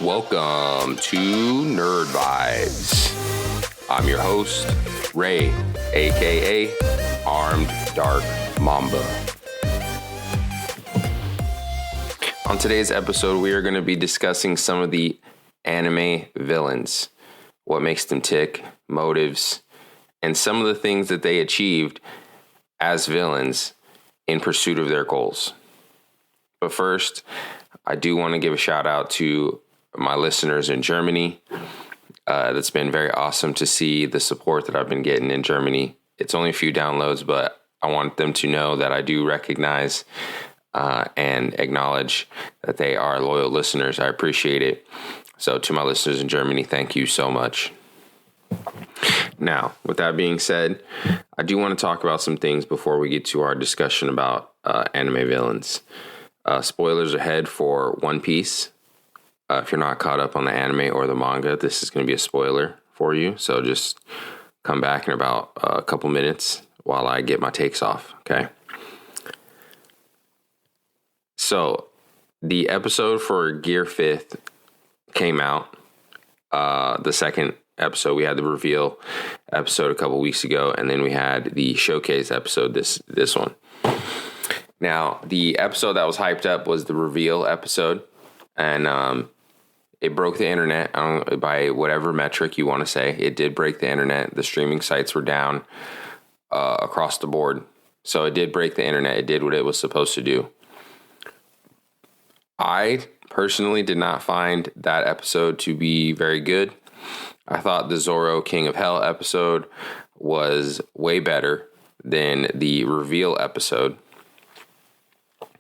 Welcome to Nerd Vibes. I'm your host, Ray, aka Armed Dark Mamba. On today's episode, we are going to be discussing some of the anime villains, what makes them tick, motives, and some of the things that they achieved as villains in pursuit of their goals. But first, I do want to give a shout out to my listeners in Germany. That's been very awesome to see the support that I've been getting in Germany. It's only a few downloads, but I want them to know that I do recognize and acknowledge that they are loyal listeners. I appreciate it. So to my listeners in Germany, thank you so much. Now, with that being said, I do want to talk about some things before we get to our discussion about anime villains. Spoilers ahead for One Piece. If you're not caught up on the anime or the manga, this is going to be a spoiler for you. So just come back in about a couple minutes while I get my takes off, okay? So the episode for Gear 5th came out. The second episode, we had the reveal episode a couple weeks ago, and then we had the showcase episode this one. Now, the episode that was hyped up was the reveal episode, and it broke the internet by whatever metric you want to say. It did break the internet. The streaming sites were down across the board, so it did break the internet. It did what it was supposed to do. I personally did not find that episode to be very good. I thought the Zoro King of Hell episode was way better than the reveal episode.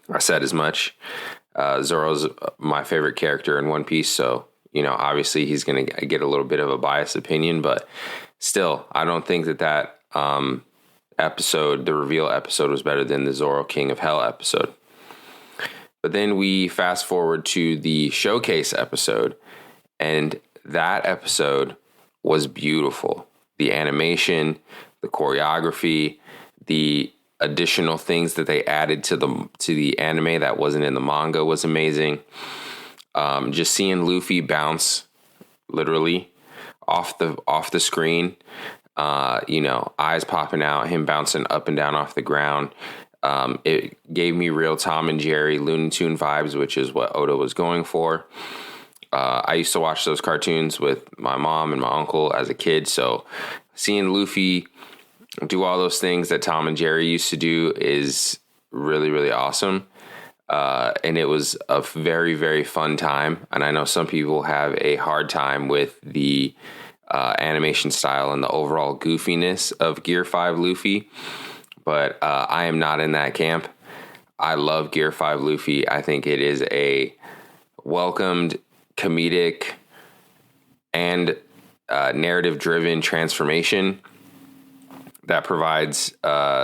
I said as much. Zoro's my favorite character in One Piece, so, obviously he's going to get a little bit of a biased opinion, but still, I don't think that episode, the reveal episode, was better than the Zoro King of Hell episode. But then we fast forward to the showcase episode, and that episode was beautiful. The animation, the choreography, the additional things that they added to the anime that wasn't in the manga was amazing. Just seeing Luffy bounce literally off the screen, eyes popping out, him bouncing up and down off the ground. It gave me real Tom and Jerry Looney Tune vibes, which is what Oda was going for. I used to watch those cartoons with my mom and my uncle as a kid, so seeing Luffy do all those things that Tom and Jerry used to do is really, really awesome. And it was a very, very fun time. And I know some people have a hard time with the animation style and the overall goofiness of Gear 5 Luffy. But I am not in that camp. I love Gear 5 Luffy. I think it is a welcomed, comedic, and narrative-driven transformation that provides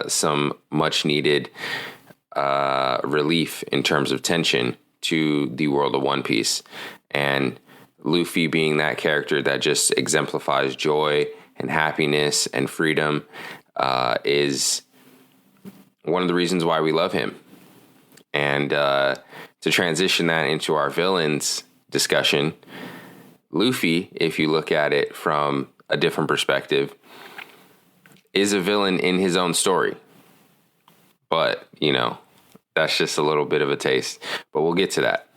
some much-needed relief in terms of tension to the world of One Piece. And Luffy being that character that just exemplifies joy and happiness and freedom is one of the reasons why we love him. And to transition that into our villains discussion, Luffy, if you look at it from a different perspective, is a villain in his own story. But, that's just a little bit of a taste. But we'll get to that.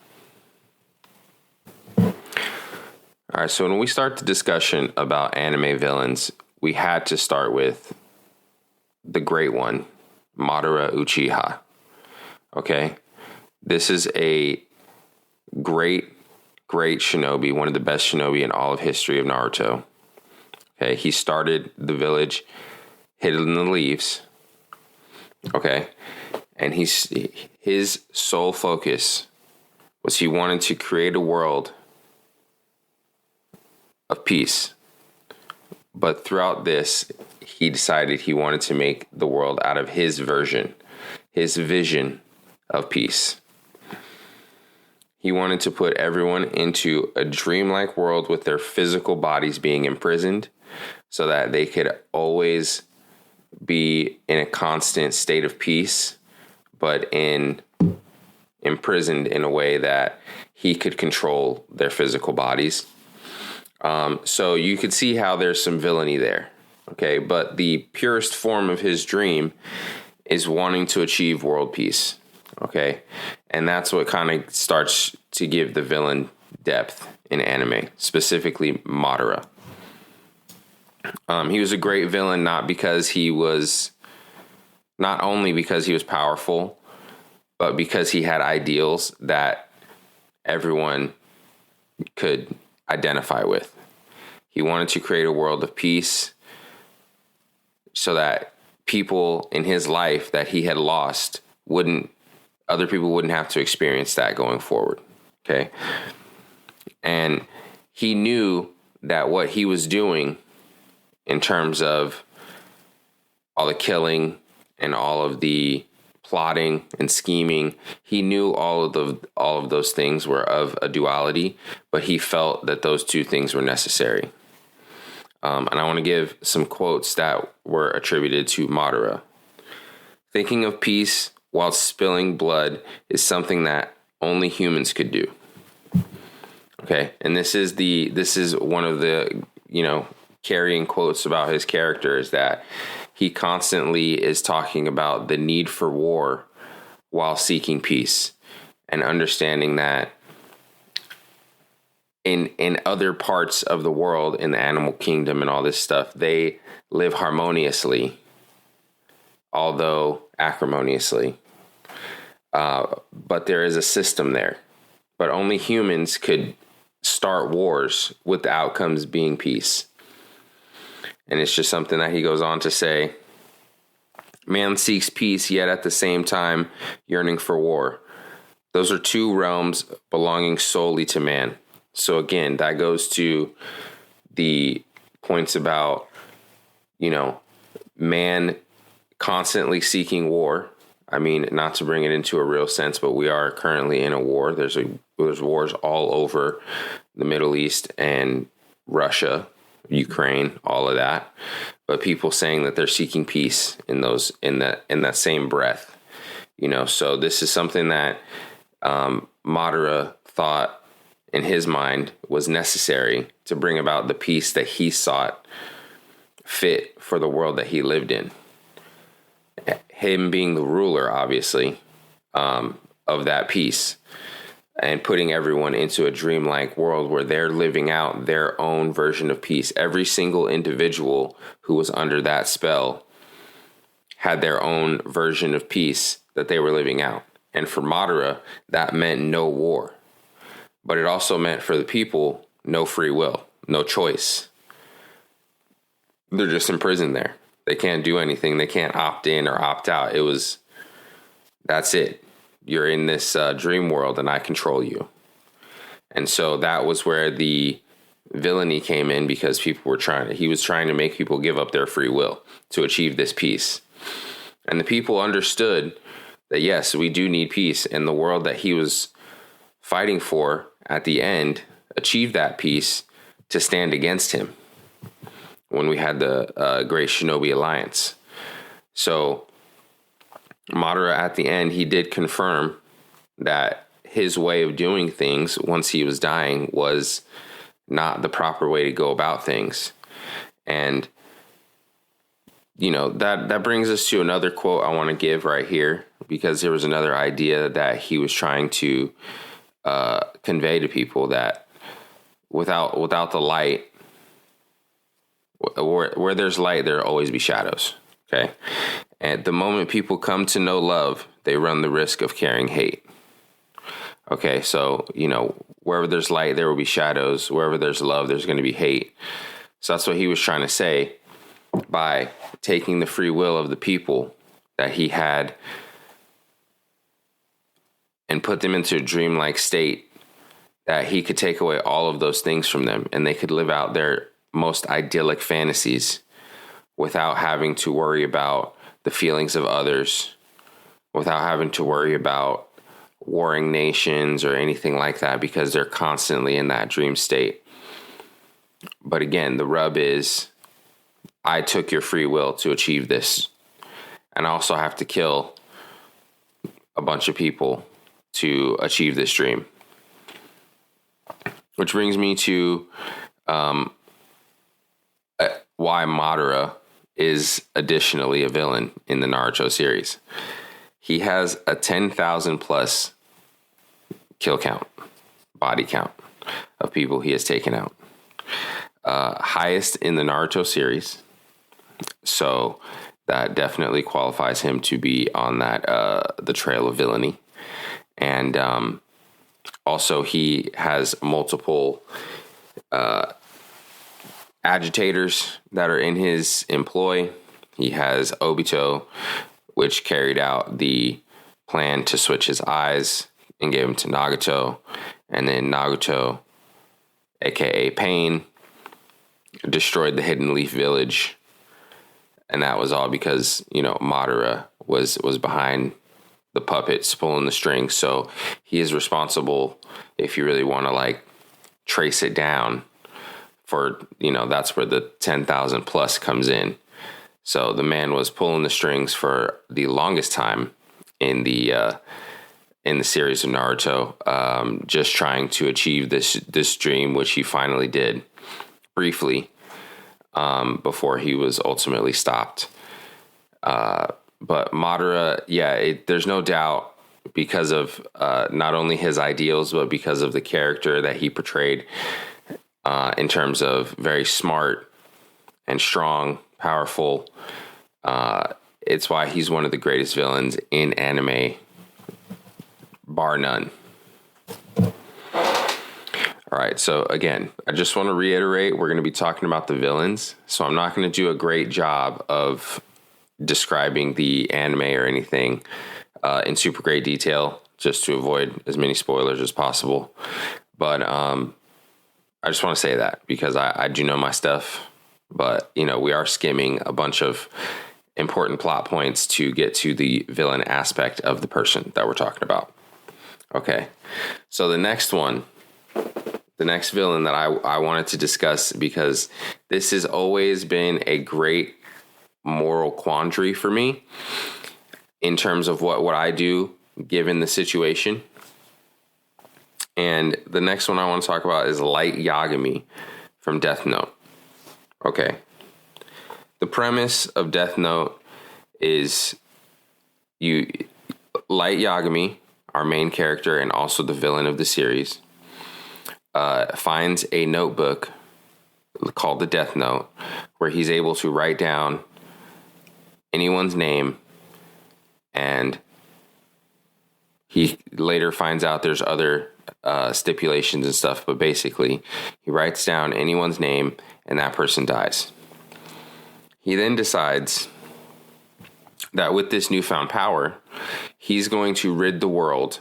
All right, so when we start the discussion about anime villains, we had to start with the great one, Madara Uchiha. Okay? This is a great shinobi, one of the best shinobi in all of history of Naruto. Okay, he started the village hidden in the leaves. Okay, and his sole focus was he wanted to create a world of peace. But throughout this, he decided he wanted to make the world out of his vision of peace. He wanted to put everyone into a dreamlike world with their physical bodies being imprisoned so that they could always be in a constant state of peace, but imprisoned in a way that he could control their physical bodies. So you could see how there's some villainy there. Okay, but the purest form of his dream is wanting to achieve world peace. Okay, and that's what kind of starts to give the villain depth in anime, specifically Madara. He was a great villain not only because he was powerful, but because he had ideals that everyone could identify with. He wanted to create a world of peace so that people in his life that he had lost other people wouldn't have to experience that going forward. Okay. And he knew that what he was doing in terms of all the killing and all of the plotting and scheming, he knew all of those things were of a duality, but he felt that those two things were necessary. And I want to give some quotes that were attributed to Madara. Thinking of peace while spilling blood is something that only humans could do. Okay, and this is one of the carrying quotes about his character, is that he constantly is talking about the need for war while seeking peace, and understanding that in other parts of the world, in the animal kingdom and all this stuff, they live harmoniously, although acrimoniously. But there is a system there. But only humans could start wars with the outcomes being peace. And it's just something that he goes on to say. Man seeks peace, yet at the same time yearning for war. Those are two realms belonging solely to man. So again, that goes to the points about, man constantly seeking war. I mean, not to bring it into a real sense, but we are currently in a war. There's wars all over the Middle East and Russia, Ukraine, all of that. But people saying that they're seeking peace in that same breath, So this is something that Madara thought in his mind was necessary to bring about the peace that he sought fit for the world that he lived in. Him being the ruler, obviously, of that peace, and putting everyone into a dreamlike world where they're living out their own version of peace. Every single individual who was under that spell had their own version of peace that they were living out. And for Madara, that meant no war. But it also meant for the people, no free will, no choice. They're just imprisoned there. They can't do anything. They can't opt in or opt out. That's it. You're in this dream world and I control you. And so that was where the villainy came in, because he was trying to make people give up their free will to achieve this peace. And the people understood that, yes, we do need peace. And the world that he was fighting for at the end achieved that peace to stand against him when we had the Great Shinobi Alliance. So Madara, at the end, he did confirm that his way of doing things once he was dying was not the proper way to go about things. And, that brings us to another quote I want to give right here, because there was another idea that he was trying to convey to people, that without the light, where there's light, there'll always be shadows. Okay. At the moment people come to know love, they run the risk of carrying hate. Okay. So, wherever there's light, there will be shadows. Wherever there's love, there's going to be hate. So that's what he was trying to say by taking the free will of the people that he had and put them into a dreamlike state, that he could take away all of those things from them and they could live out their most idyllic fantasies without having to worry about the feelings of others, without having to worry about warring nations or anything like that, because they're constantly in that dream state. But again, the rub is, I took your free will to achieve this, and I also have to kill a bunch of people to achieve this dream. Which brings me to why Madara is additionally a villain in the Naruto series. He has a 10,000 plus kill count, body count of people he has taken out. Highest in the Naruto series. So that definitely qualifies him to be on that the trail of villainy. And also he has multiple agitators that are in his employ. He has Obito, which carried out the plan to switch his eyes and gave him to Nagato. And then Nagato, aka Pain, destroyed the Hidden Leaf Village. And that was all because, Madara was behind the puppets pulling the strings. So he is responsible, if you really want to trace it down, for, that's where the 10,000 plus comes in. So the man was pulling the strings for the longest time in the series of Naruto, just trying to achieve this dream, which he finally did briefly, before he was ultimately stopped. But Madara, there's no doubt, because of not only his ideals, but because of the character that he portrayed, in terms of very smart and strong, powerful. It's why he's one of the greatest villains in anime, bar none. All right, so again, I just want to reiterate, we're going to be talking about the villains. So I'm not going to do a great job of describing the anime or anything in super great detail, just to avoid as many spoilers as possible. But I just want to say that because I do know my stuff, but we are skimming a bunch of important plot points to get to the villain aspect of the person that we're talking about. Okay, so the next villain that I wanted to discuss, because this has always been a great moral quandary for me in terms of what I do given the situation. And the next one I want to talk about is Light Yagami from Death Note. Okay. The premise of Death Note is Light Yagami, our main character and also the villain of the series, finds a notebook called the Death Note, where he's able to write down anyone's name, and he later finds out there's other stipulations and stuff, but basically he writes down anyone's name and that person dies. He then decides that with this newfound power, he's going to rid the world.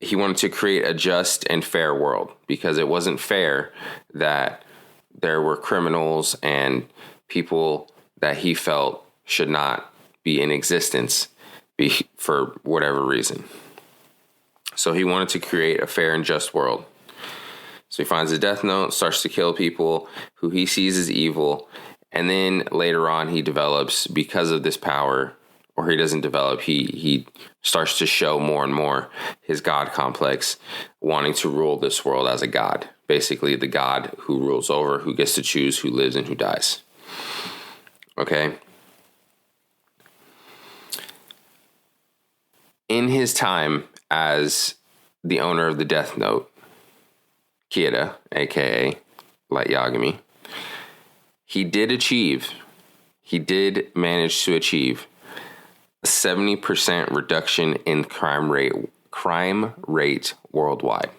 He wanted to create a just and fair world, because it wasn't fair that there were criminals and people that he felt should not be in existence for whatever reason. So he wanted to create a fair and just world. So he finds a Death Note, starts to kill people who he sees as evil, and then later on he develops, because of this power, or he doesn't develop, he starts to show more and more his God complex, wanting to rule this world as a god. Basically the god who rules over, who gets to choose who lives and who dies. Okay? In his time as the owner of the Death Note, Kira, aka Light Yagami, he did manage to achieve a 70% reduction in crime rate worldwide.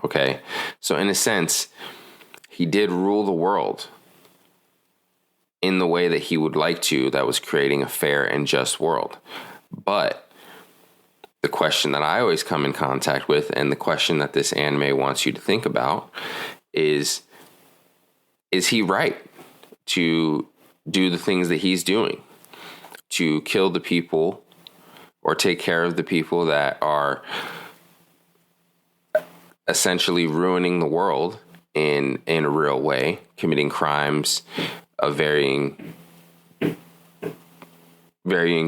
Okay? So in a sense, he did rule the world in the way that he would like to, that was creating a fair and just world. But the question that I always come in contact with, and the question that this anime wants you to think about, is he right to do the things that he's doing? To kill the people or take care of the people that are essentially ruining the world in a real way, committing crimes of varying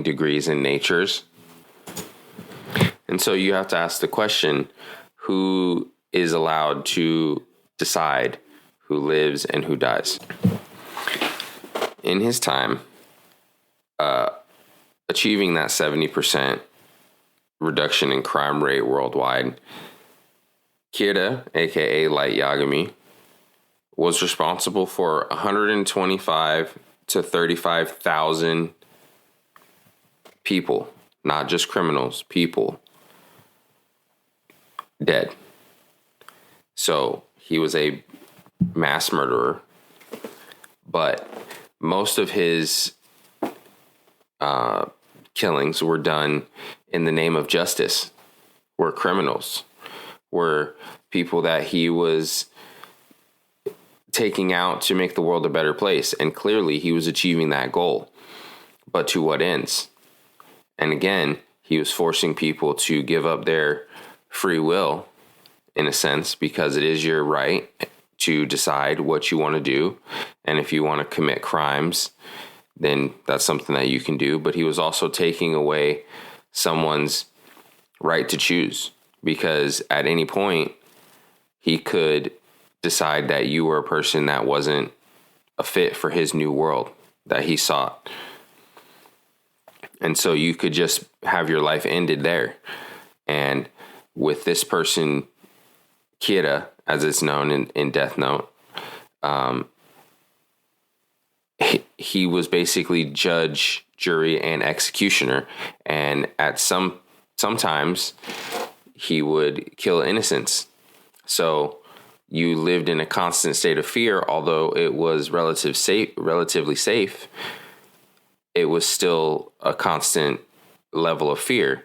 degrees and natures. And so you have to ask the question, who is allowed to decide who lives and who dies. In his time, achieving that 70% reduction in crime rate worldwide, Kira, aka Light Yagami, was responsible for 125 to 35,000 people, not just criminals, people, dead. So he was a mass murderer, but most of his killings were done in the name of justice, were criminals, were people that he was taking out to make the world a better place. And clearly he was achieving that goal. But to what ends? And again, he was forcing people to give up their free will, in a sense, because it is your right to decide what you want to do. And if you want to commit crimes, then that's something that you can do. But he was also taking away someone's right to choose, because at any point he could decide that you were a person that wasn't a fit for his new world that he sought. And so you could just have your life ended there. And with this person, Kira, as it's known in Death Note, he was basically judge, jury, and executioner. And at sometimes he would kill innocents. So you lived in a constant state of fear, although it was relatively safe. It was still a constant level of fear.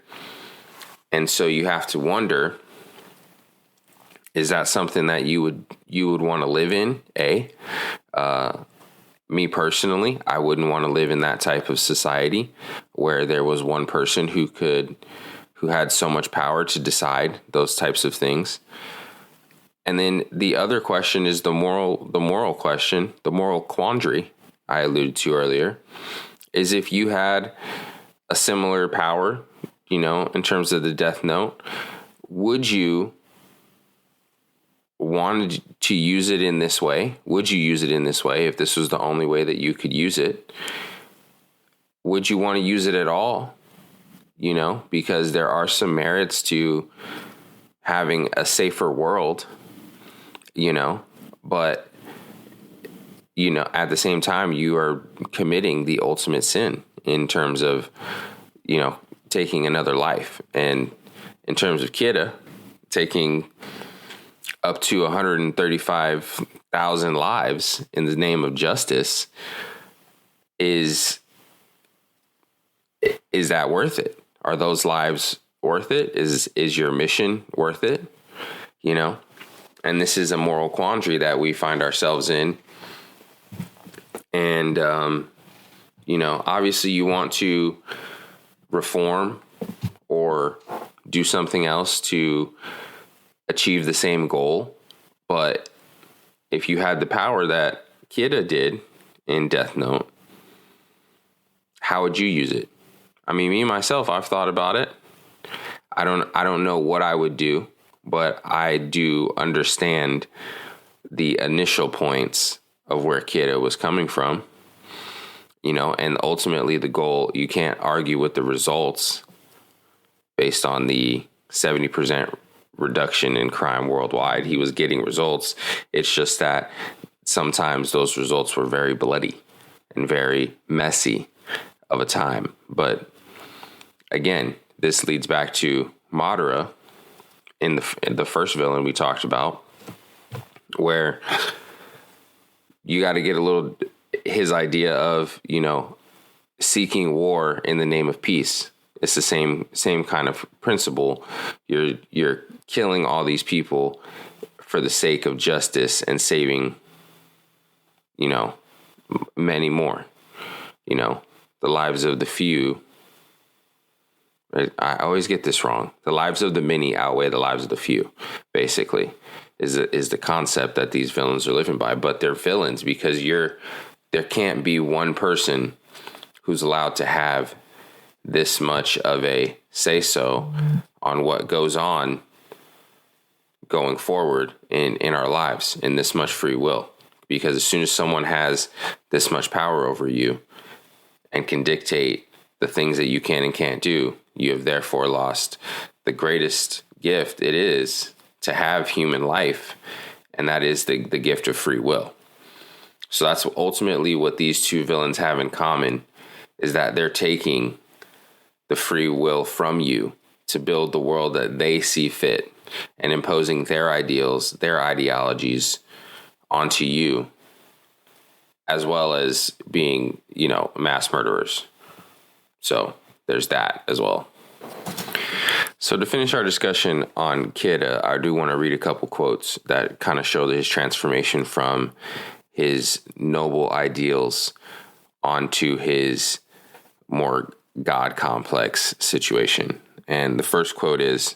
And so you have to wonder, is that something that you would want to live in? Me personally, I wouldn't want to live in that type of society where there was one person who had so much power to decide those types of things. And then the other question is the moral question, the moral quandary I alluded to earlier, is if you had a similar power, in terms of the Death Note, would you want to use it in this way? Would you use it in this way if this was the only way that you could use it? Would you want to use it at all? Because there are some merits to having a safer world, but, at the same time, you are committing the ultimate sin in terms of, taking another life. And in terms of Kira, taking up to 135,000 lives in the name of justice, is that worth it? Are those lives worth it? Is your mission worth it? And this is a moral quandary that we find ourselves in. And, obviously you want to reform or do something else to achieve the same goal. But if you had the power that Kira did in Death Note, how would you use it? I mean, me myself, I've thought about it. I don't know what I would do, but I do understand the initial points of where Kira was coming from, and ultimately the goal, you can't argue with the results based on the 70% reduction in crime worldwide. He was getting results. It's just that sometimes those results were very bloody and very messy of a time. But again, this leads back to Madara in the first villain we talked about, where you got to get a little his idea of, seeking war in the name of peace. It's the same kind of principle. You're killing all these people for the sake of justice and saving, many more. The lives of the few. Right? I always get this wrong. The lives of the many outweigh the lives of the few, basically, is the concept that these villains are living by. But they're villains because there can't be one person who's allowed to have this much of a say-so on what goes on going forward in our lives in this much free will. Because as soon as someone has this much power over you and can dictate the things that you can and can't do, you have therefore lost the greatest gift it is to have human life, and that is the gift of free will. So that's ultimately what these two villains have in common, is that they're taking the free will from you to build the world that they see fit and imposing their ideals, their ideologies onto you, as well as being, mass murderers. So there's that as well. So to finish our discussion on Kid, I do want to read a couple quotes that kind of show his transformation from his noble ideals onto his more God complex situation. And the first quote is,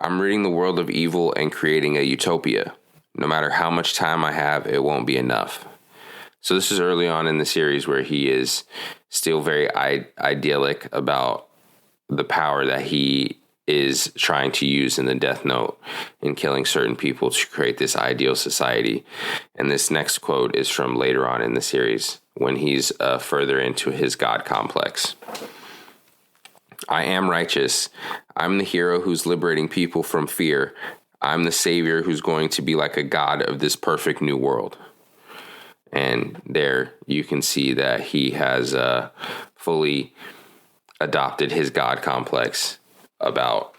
"I'm ridding the world of evil and creating a utopia. No matter how much time I have, it won't be enough." So this is early on in the series where he is still very idyllic about the power that he is trying to use in the Death Note in killing certain people to create this ideal society. And this next quote is from later on in the series when he's further into his God complex. "I am righteous. I'm the hero who's liberating people from fear. I'm the savior who's going to be like a god of this perfect new world." And there you can see that he has fully adopted his God complex about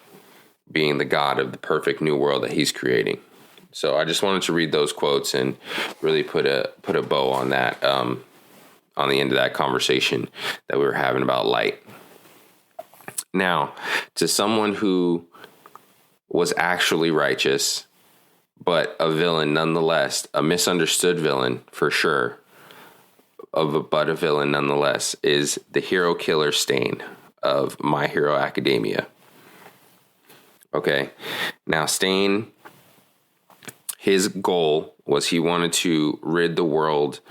being the god of the perfect new world that he's creating. So I just wanted to read those quotes and really put a bow on that, on the end of that conversation that we were having about light. Now, to someone who was actually righteous, but a villain nonetheless, a misunderstood villain for sure, but a villain nonetheless, is the hero killer Stain of My Hero Academia. Okay, now Stain, his goal was he wanted to rid the world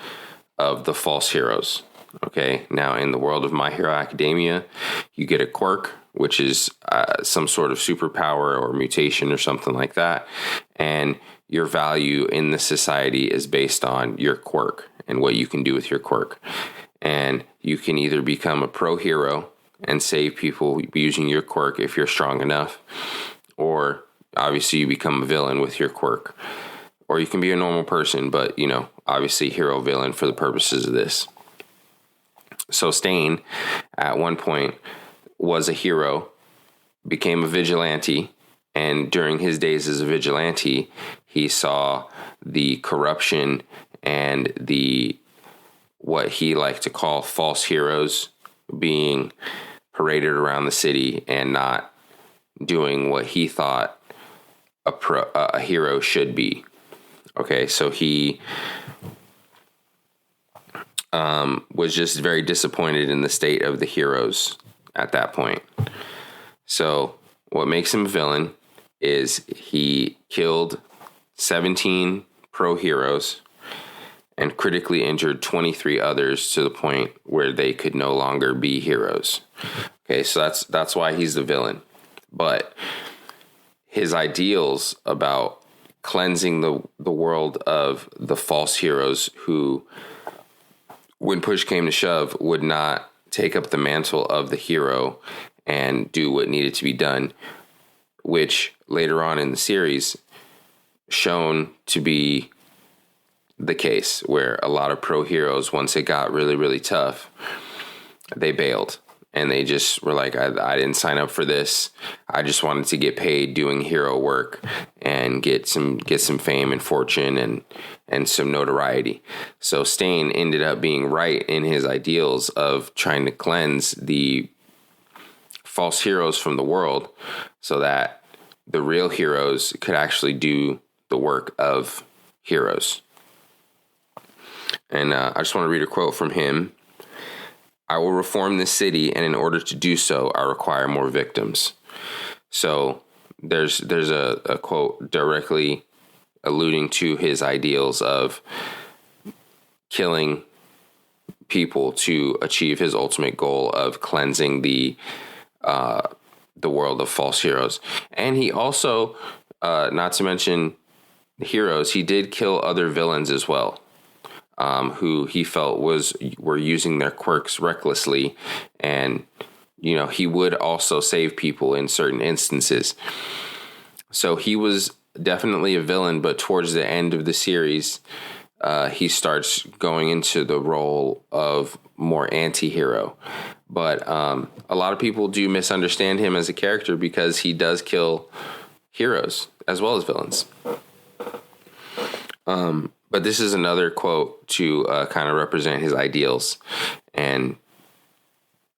of the false heroes. Okay, now in the world of My Hero Academia, you get a quirk, which is some sort of superpower or mutation or something like that. And your value in the society is based on your quirk and what you can do with your quirk. And you can either become a pro hero and save people using your quirk if you're strong enough, or obviously you become a villain with your quirk. Or you can be a normal person, but, obviously hero villain for the purposes of this. So Stain, at one point, was a hero, became a vigilante, and during his days as a vigilante, he saw the corruption and the what he liked to call false heroes being paraded around the city and not doing what he thought a hero should be. Okay, so he was just very disappointed in the state of the heroes at that point. So what makes him a villain is he killed 17 pro heroes and critically injured 23 others to the point where they could no longer be heroes. Okay, so that's why he's the villain. But his ideals about cleansing the world of the false heroes who, when push came to shove, would not take up the mantle of the hero and do what needed to be done, which later on in the series shown to be the case, where a lot of pro heroes, once it got really, really tough, they bailed. And they just were like, I didn't sign up for this. I just wanted to get paid doing hero work and get some fame and fortune and some notoriety. So Stain ended up being right in his ideals of trying to cleanse the false heroes from the world so that the real heroes could actually do the work of heroes. And I just want to read a quote from him. "I will reform this city, and in order to do so, I require more victims." So there's a quote directly alluding to his ideals of killing people to achieve his ultimate goal of cleansing the the world of false heroes. And he also, not to mention heroes, he did kill other villains as well, who he felt were using their quirks recklessly. And, he would also save people in certain instances. So he was definitely a villain, but towards the end of the series, he starts going into the role of more anti-hero. But a lot of people do misunderstand him as a character because he does kill heroes as well as villains. But this is another quote to kind of represent his ideals and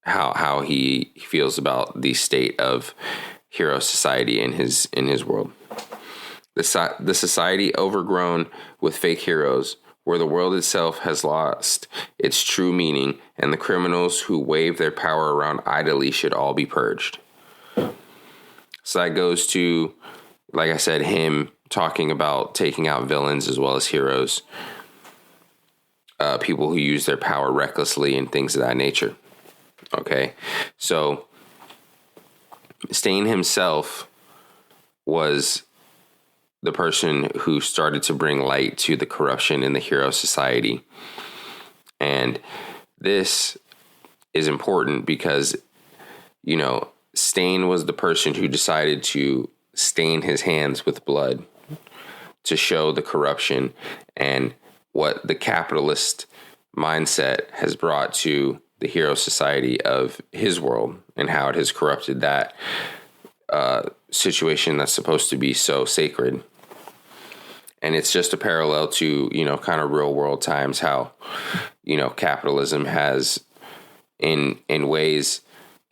how he feels about the state of hero society in his world. The society overgrown with fake heroes, where the world itself has lost its true meaning, and the criminals who wave their power around idly should all be purged. So that goes to, like I said, him talking about taking out villains as well as heroes, people who use their power recklessly and things of that nature. Okay, so Stain himself was the person who started to bring light to the corruption in the hero society. And this is important because, Stain was the person who decided to stain his hands with blood to show the corruption and what the capitalist mindset has brought to the hero society of his world and how it has corrupted that situation that's supposed to be so sacred. And it's just a parallel to, kind of real world times, how, capitalism has in ways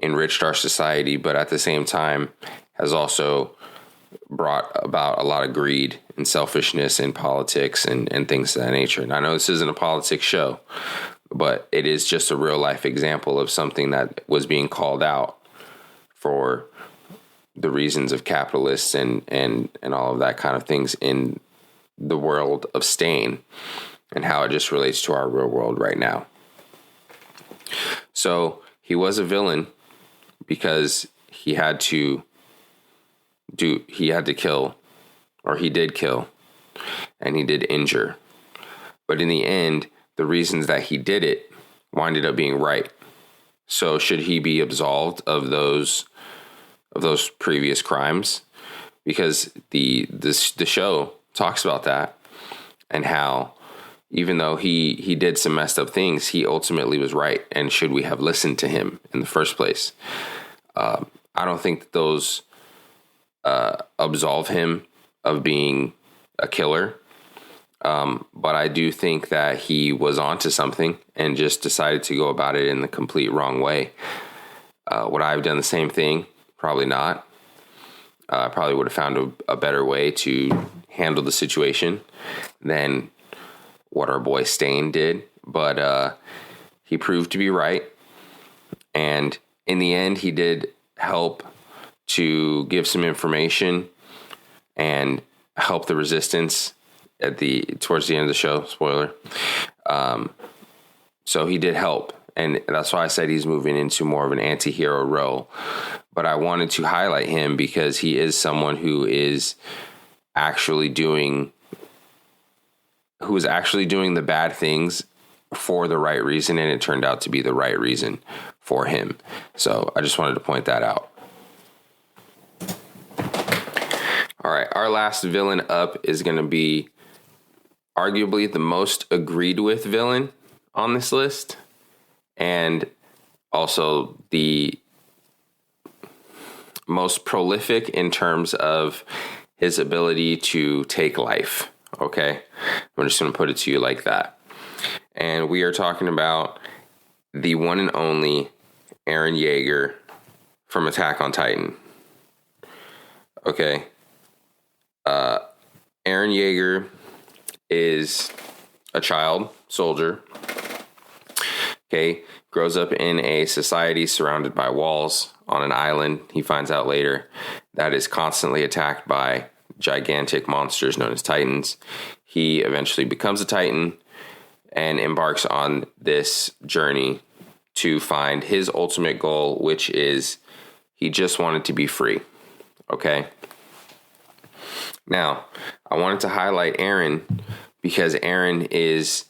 enriched our society, but at the same time has also brought about a lot of greed and selfishness in politics and things of that nature. And I know this isn't a politics show, but it is just a real life example of something that was being called out for the reasons of capitalists and all of that kind of things in the world of Stain and how it just relates to our real world right now. So he was a villain because he had to kill, or he did kill, and he did injure. But in the end, the reasons that he did it winded up being right. So should he be absolved of those previous crimes? Because the show talks about that and how even though he did some messed up things, he ultimately was right. And should we have listened to him in the first place? I don't think that those absolve him of being a killer. But I do think that he was onto something and just decided to go about it in the complete wrong way. Would I have done the same thing? Probably not. I probably would have found a better way to handle the situation than what our boy Stain did. But he proved to be right. And in the end, he did help to give some information and help the resistance towards the end of the show. Spoiler. So he did help. And that's why I said he's moving into more of an anti-hero role. But I wanted to highlight him because he is someone who is actually doing the bad things for the right reason, and it turned out to be the right reason for him. So I just wanted to point that out. All right, our last villain up is going to be arguably the most agreed with villain on this list, and also the most prolific in terms of his ability to take life. Okay, I'm just going to put it to you like that. And we are talking about the one and only Eren Yeager from Attack on Titan. Okay. Eren Yeager is a child soldier. Okay. Grows up in a society surrounded by walls on an island. He finds out later that is constantly attacked by gigantic monsters known as Titans. He eventually becomes a Titan and embarks on this journey to find his ultimate goal, which is He just wanted to be free. Okay. Now, I wanted to highlight Eren because Eren is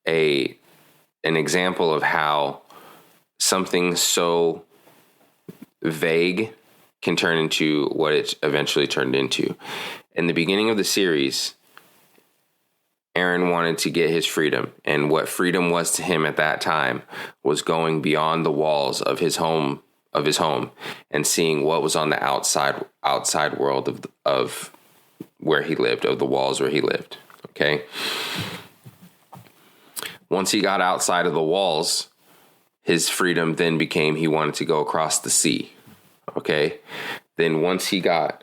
an example of how something so vague can turn into what it eventually turned into. In the beginning of the series, Eren wanted to get his freedom, and what freedom was to him at that time was going beyond the walls of his home and seeing what was on the outside world of where he lived, of the walls where he lived. Okay. Once he got outside of the walls, his freedom then became he wanted to go across the sea. Okay. Then once he got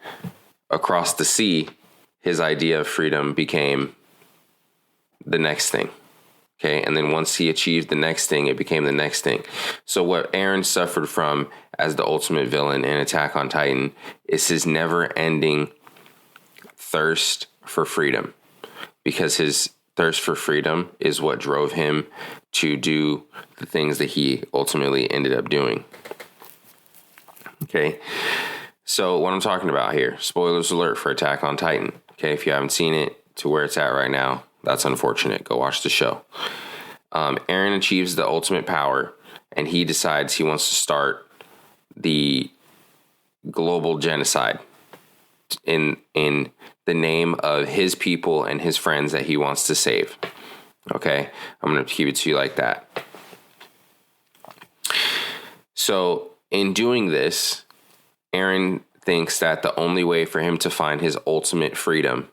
across the sea, his idea of freedom became the next thing. Okay. And then once he achieved the next thing, it became the next thing. So what Eren suffered from as the ultimate villain in Attack on Titan is his never ending thirst for freedom, because his thirst for freedom is what drove him to do the things that he ultimately ended up doing. Okay. So what I'm talking about here, spoilers alert for Attack on Titan. Okay. If you haven't seen it to where it's at right now, that's unfortunate. Go watch the show. Eren achieves the ultimate power, and he decides he wants to start the global genocide in the name of his people and his friends that he wants to save. Okay? I'm going to keep it to you like that. So in doing this, Eren thinks that the only way for him to find his ultimate freedom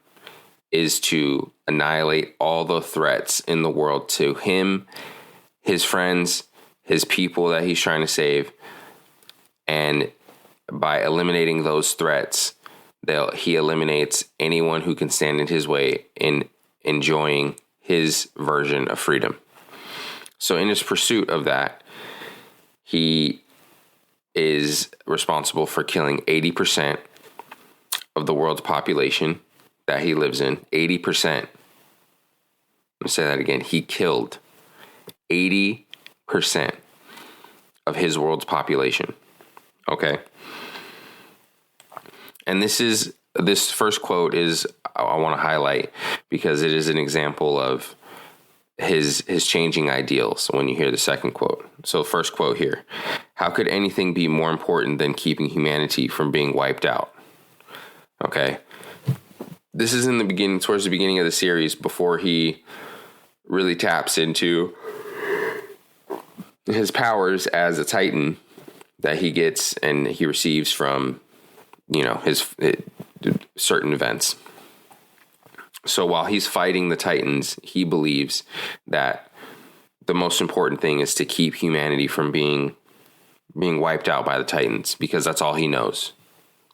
is to annihilate all the threats in the world to him, his friends, his people that he's trying to save. And by eliminating those threats, he eliminates anyone who can stand in his way in enjoying his version of freedom. So in his pursuit of that, he is responsible for killing 80% of the world's population that he lives in. 80%. Let me say that again. He killed 80% of his world's population. Okay. And this first quote is, I want to highlight because it is an example of his changing ideals when you hear the second quote. So first quote here: how could anything be more important than keeping humanity from being wiped out? Okay. This is towards the beginning of the series, before he really taps into his powers as a Titan that he gets and he receives from, his certain events. So while he's fighting the Titans, he believes that the most important thing is to keep humanity from being wiped out by the Titans, because that's all he knows.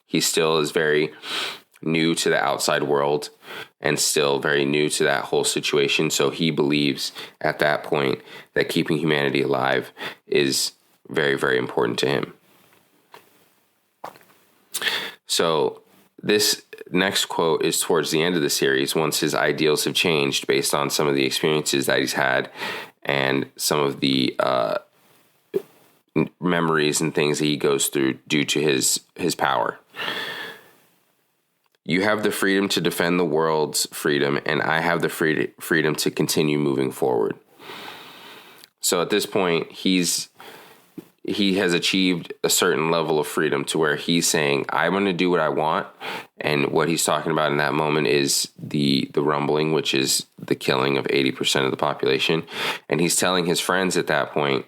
He still is very new to the outside world and still very new to that whole situation. So he believes at that point that keeping humanity alive is very, very important to him. So this next quote is towards the end of the series, once his ideals have changed based on some of the experiences that he's had and some of the memories and things that he goes through due to his power. You have the freedom to defend the world's freedom, and I have the freedom to continue moving forward. So at this point, he has achieved a certain level of freedom to where he's saying, I'm going to do what I want. And what he's talking about in that moment is the rumbling, which is the killing of 80% of the population. And he's telling his friends at that point,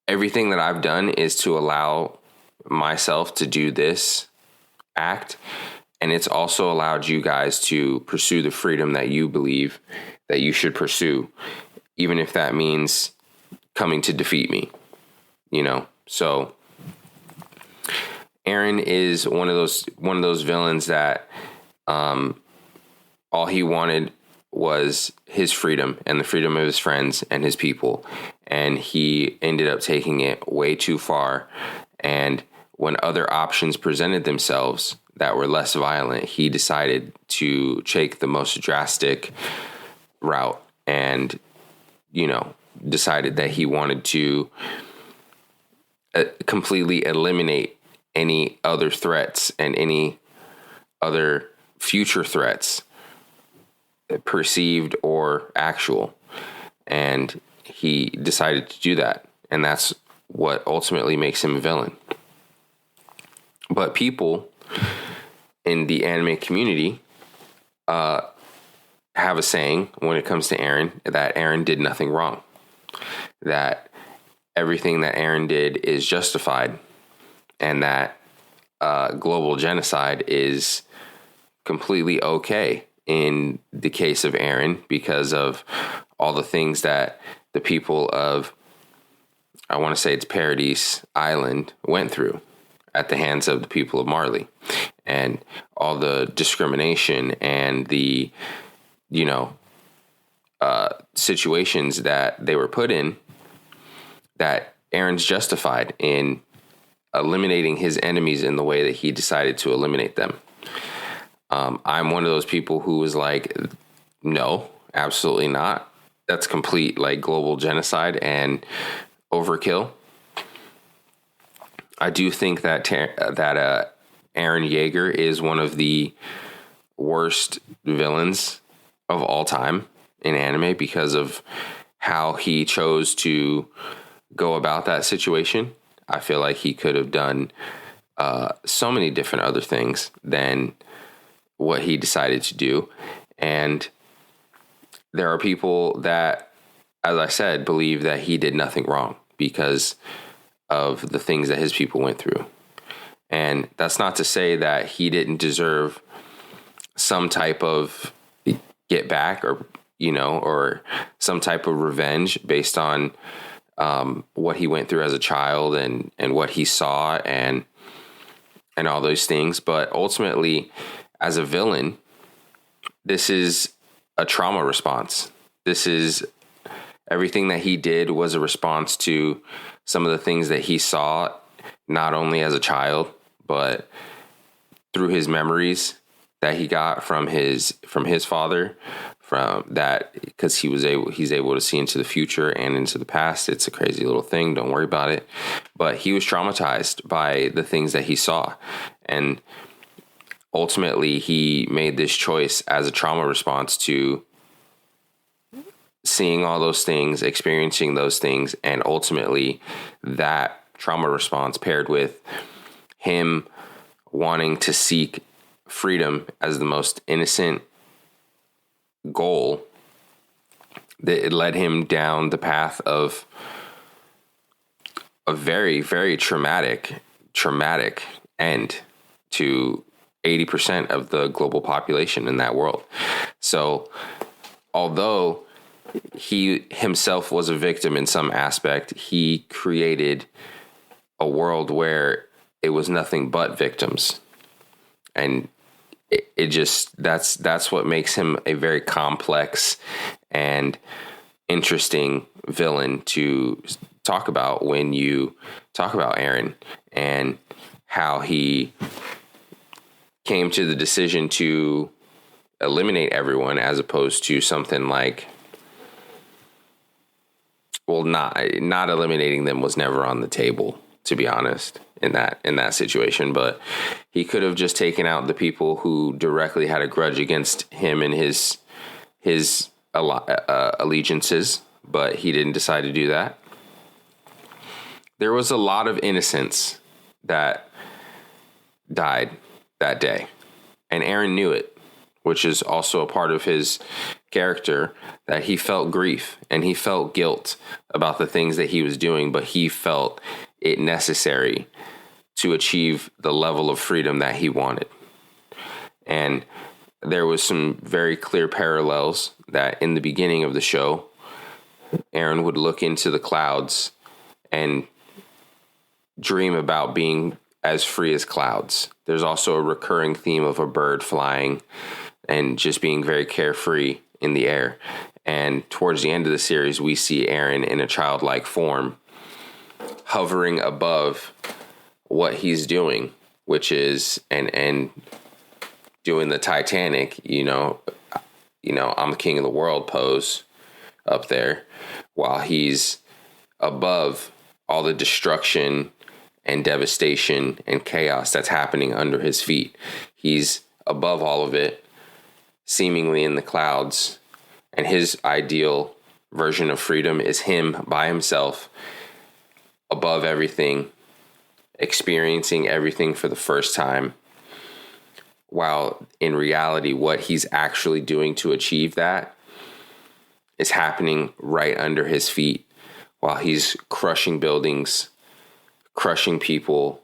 everything that I've done is to allow myself to do this act. And it's also allowed you guys to pursue the freedom that you believe that you should pursue, even if that means coming to defeat me, So Eren is one of those villains that all he wanted was his freedom and the freedom of his friends and his people, and he ended up taking it way too far. And when other options presented themselves that were less violent, he decided to take the most drastic route and, decided that he wanted to completely eliminate any other threats and any other future threats, perceived or actual. And he decided to do that. And that's what ultimately makes him a villain. But people in the anime community have a saying when it comes to Eren, that Eren did nothing wrong, that everything that Eren did is justified, and that global genocide is completely okay in the case of Eren because of all the things that the people of, I want to say it's Paradise Island, went through at the hands of the people of Marley, and all the discrimination and the, situations that they were put in, that Eren's justified in eliminating his enemies in the way that he decided to eliminate them. I'm one of those people who was like, no, absolutely not. That's complete like global genocide and overkill. I do think that Eren Yeager is one of the worst villains of all time in anime because of how he chose to go about that situation. I feel like he could have done so many different other things than what he decided to do. And there are people that, as I said, believe that he did nothing wrong because of the things that his people went through. And that's not to say that he didn't deserve some type of get back or some type of revenge based on what he went through as a child and what he saw and all those things. But ultimately, as a villain, this is a trauma response. This is everything that he did was a response to some of the things that he saw, not only as a child, but through his memories that he got from his father, from that, because he's able to see into the future and into the past. It's a crazy little thing. Don't worry about it. But he was traumatized by the things that he saw. And ultimately, he made this choice as a trauma response to seeing all those things, experiencing those things, and ultimately that trauma response paired with him wanting to seek freedom as the most innocent goal, that it led him down the path of a very, very traumatic end to 80% of the global population in that world. So although he himself was a victim in some aspect, he created a world where it was nothing but victims. And it just, that's what makes him a very complex and interesting villain to talk about when you talk about Eren, and how he came to the decision to eliminate everyone as opposed to something like, well, not eliminating them was never on the table, to be honest, in that situation. But he could have just taken out the people who directly had a grudge against him and his allegiances, but he didn't decide to do that. There was a lot of innocents that died that day, and Eren knew it, which is also a part of his character, that he felt grief and he felt guilt about the things that he was doing, but he felt it necessary to achieve the level of freedom that he wanted. And there was some very clear parallels that in the beginning of the show, Eren would look into the clouds and dream about being as free as clouds. There's also a recurring theme of a bird flying and just being very carefree in the air. And towards the end of the series, we see Eren in a childlike form hovering above what he's doing, which is and doing the Titanic, I'm the king of the world pose up there, while he's above all the destruction and devastation and chaos that's happening under his feet. He's above all of it, seemingly in the clouds, and his ideal version of freedom is him by himself, above everything, experiencing everything for the first time, while in reality, what he's actually doing to achieve that is happening right under his feet, while he's crushing buildings, crushing people,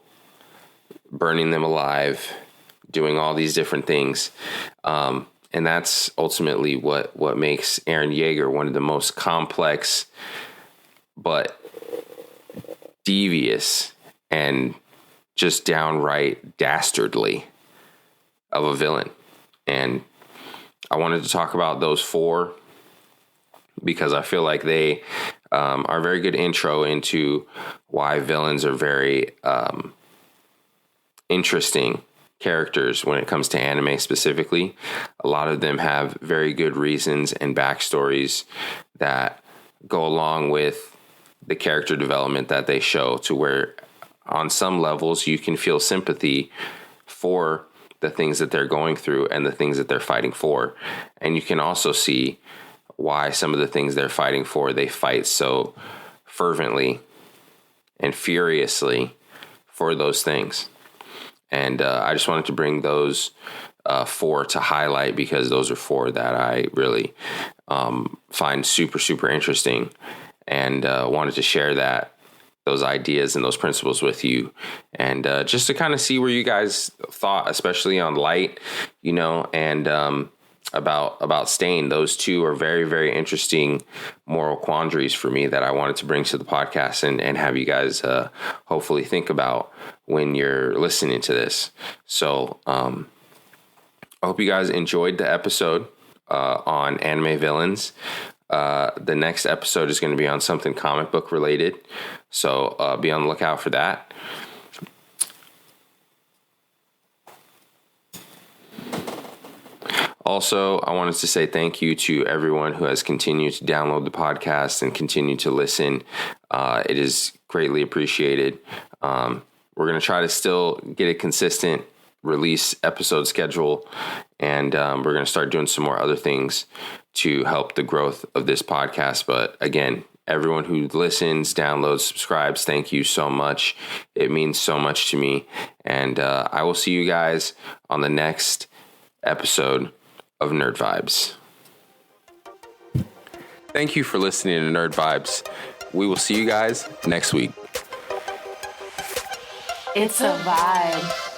burning them alive, doing all these different things. And that's ultimately what makes Eren Yeager one of the most complex but devious and just downright dastardly of a villain. And I wanted to talk about those four because I feel like they are a very good intro into why villains are very interesting characters when it comes to anime specifically. A lot of them have very good reasons and backstories that go along with the character development that they show, to where on some levels you can feel sympathy for the things that they're going through and the things that they're fighting for. And you can also see why some of the things they're fighting for, they fight so fervently and furiously for those things. And I just wanted to bring those four to highlight, because those are four that I really find super, super interesting, and wanted to share those ideas and those principles with you, and just to kind of see where you guys thought, especially on Light, and about Stain. Those two are very, very interesting moral quandaries for me that I wanted to bring to the podcast and have you guys hopefully think about when you're listening to this. So I hope you guys enjoyed the episode on anime villains. The next episode is going to be on something comic book related, so be on the lookout for that. Also, I wanted to say thank you to everyone who has continued to download the podcast and continue to listen. It is greatly appreciated. We're going to try to still get a consistent release episode schedule, and we're going to start doing some more other things to help the growth of this podcast. But again, everyone who listens, downloads, subscribes, thank you so much. It means so much to me. And I will see you guys on the next episode of Nerd Vibes. Thank you for listening to Nerd Vibes. We will see you guys next week. It's a vibe.